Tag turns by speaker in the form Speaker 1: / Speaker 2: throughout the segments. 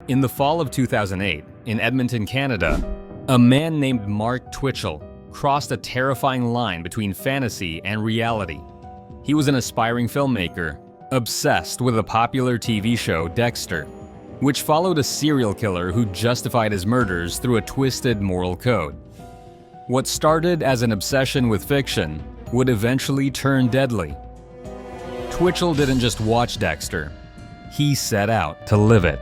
Speaker 1: In the fall of 2008, in Edmonton, Canada, a man named Mark Twitchell crossed a terrifying line between fantasy and reality. He was an aspiring filmmaker, obsessed with a popular TV show, Dexter, which followed a serial killer who justified his murders through a twisted moral code. What started as an obsession with fiction would eventually turn deadly. Twitchell didn't just watch Dexter, he set out to live it.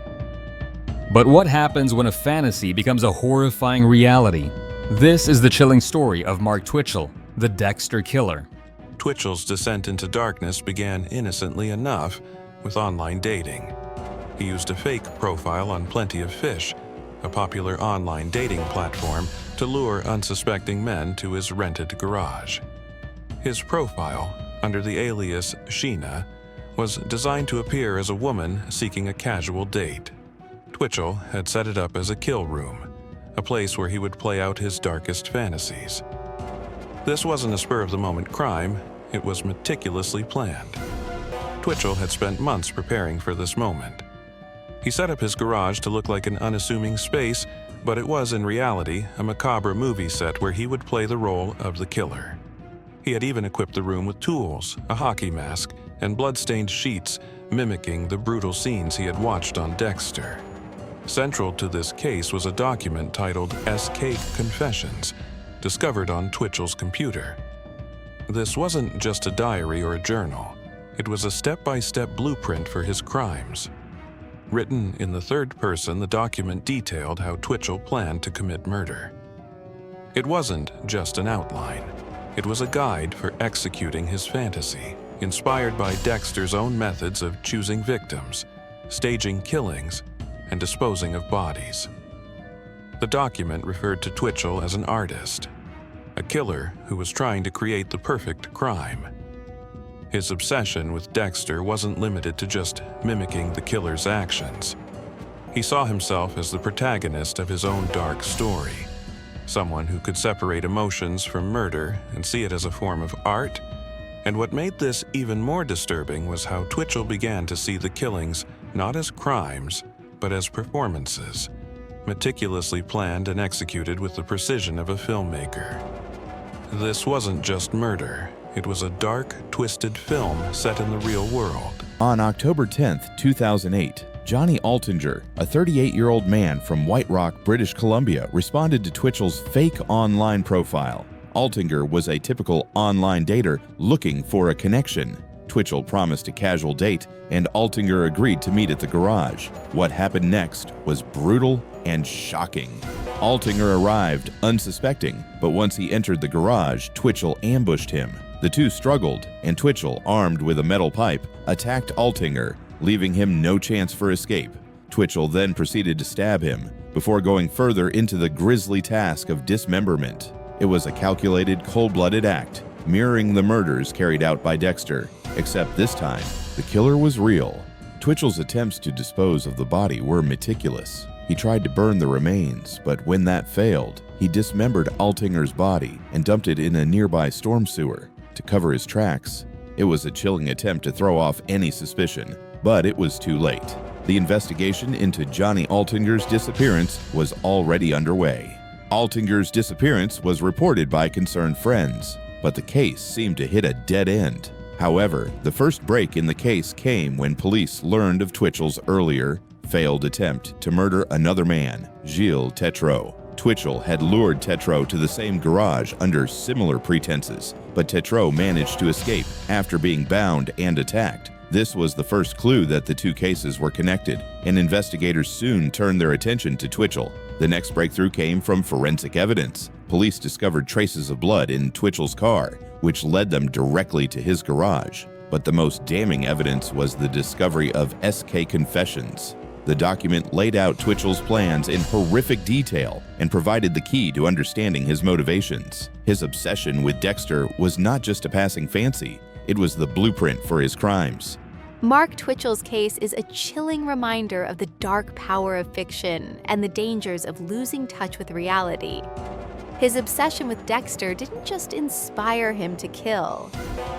Speaker 1: But what happens when a fantasy becomes a horrifying reality? This is the chilling story of Mark Twitchell, the Dexter Killer.
Speaker 2: Twitchell's descent into darkness began innocently enough with online dating. He used a fake profile on Plenty of Fish, a popular online dating platform, to lure unsuspecting men to his rented garage. His profile, under the alias Sheena, was designed to appear as a woman seeking a casual date. Twitchell had set it up as a kill room, a place where he would play out his darkest fantasies. This wasn't a spur-of-the-moment crime, it was meticulously planned. Twitchell had spent months preparing for this moment. He set up his garage to look like an unassuming space, but it was in reality a macabre movie set where he would play the role of the killer. He had even equipped the room with tools, a hockey mask, and blood-stained sheets mimicking the brutal scenes he had watched on Dexter. Central to this case was a document titled SK Confessions, discovered on Twitchell's computer. This wasn't just a diary or a journal. It was a step-by-step blueprint for his crimes. Written in the third person, the document detailed how Twitchell planned to commit murder. It wasn't just an outline. It was a guide for executing his fantasy, inspired by Dexter's own methods of choosing victims, staging killings, and disposing of bodies. The document referred to Twitchell as an artist, a killer who was trying to create the perfect crime. His obsession with Dexter wasn't limited to just mimicking the killer's actions. He saw himself as the protagonist of his own dark story, someone who could separate emotions from murder and see it as a form of art. And what made this even more disturbing was how Twitchell began to see the killings not as crimes, but as performances, meticulously planned and executed with the precision of a filmmaker. This wasn't just murder, it was a dark, twisted film set in the real world.
Speaker 3: On October 10, 2008, Johnny Altinger, a 38-year-old man from White Rock, British Columbia, responded to Twitchell's fake online profile. Altinger was a typical online dater looking for a connection. Twitchell promised a casual date, and Altinger agreed to meet at the garage. What happened next was brutal and shocking. Altinger arrived unsuspecting, but once he entered the garage, Twitchell ambushed him. The two struggled, and Twitchell, armed with a metal pipe, attacked Altinger, leaving him no chance for escape. Twitchell then proceeded to stab him, before going further into the grisly task of dismemberment. It was a calculated, cold-blooded act, mirroring the murders carried out by Dexter, except this time, the killer was real. Twitchell's attempts to dispose of the body were meticulous. He tried to burn the remains, but when that failed, he dismembered Altinger's body and dumped it in a nearby storm sewer to cover his tracks. It was a chilling attempt to throw off any suspicion, but it was too late. The investigation into Johnny Altinger's disappearance was already underway. Altinger's disappearance was reported by concerned friends, but the case seemed to hit a dead end. However, the first break in the case came when police learned of Twitchell's earlier, failed attempt to murder another man, Gilles Tétrault. Twitchell had lured Tétrault to the same garage under similar pretenses, but Tétrault managed to escape after being bound and attacked. This was the first clue that the two cases were connected, and investigators soon turned their attention to Twitchell. The next breakthrough came from forensic evidence. Police discovered traces of blood in Twitchell's car, which led them directly to his garage. But the most damning evidence was the discovery of SK Confessions. The document laid out Twitchell's plans in horrific detail and provided the key to understanding his motivations. His obsession with Dexter was not just a passing fancy, it was the blueprint for his crimes.
Speaker 4: Mark Twitchell's case is a chilling reminder of the dark power of fiction and the dangers of losing touch with reality. His obsession with Dexter didn't just inspire him to kill.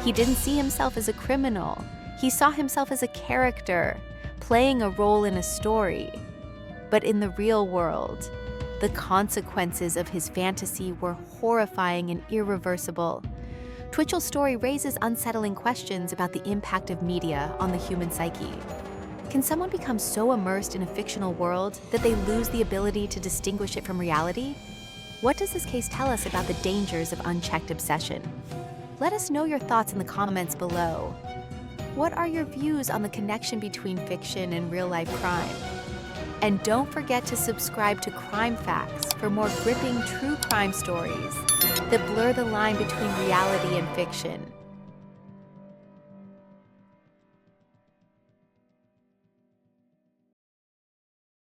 Speaker 4: He didn't see himself as a criminal. He saw himself as a character, playing a role in a story. But in the real world, the consequences of his fantasy were horrifying and irreversible. Twitchell's story raises unsettling questions about the impact of media on the human psyche. Can someone become so immersed in a fictional world that they lose the ability to distinguish it from reality? What does this case tell us about the dangers of unchecked obsession? Let us know your thoughts in the comments below. What are your views on the connection between fiction and real-life crime? And don't forget to subscribe to Crime Facts for more gripping true crime stories that blur the line between reality and fiction.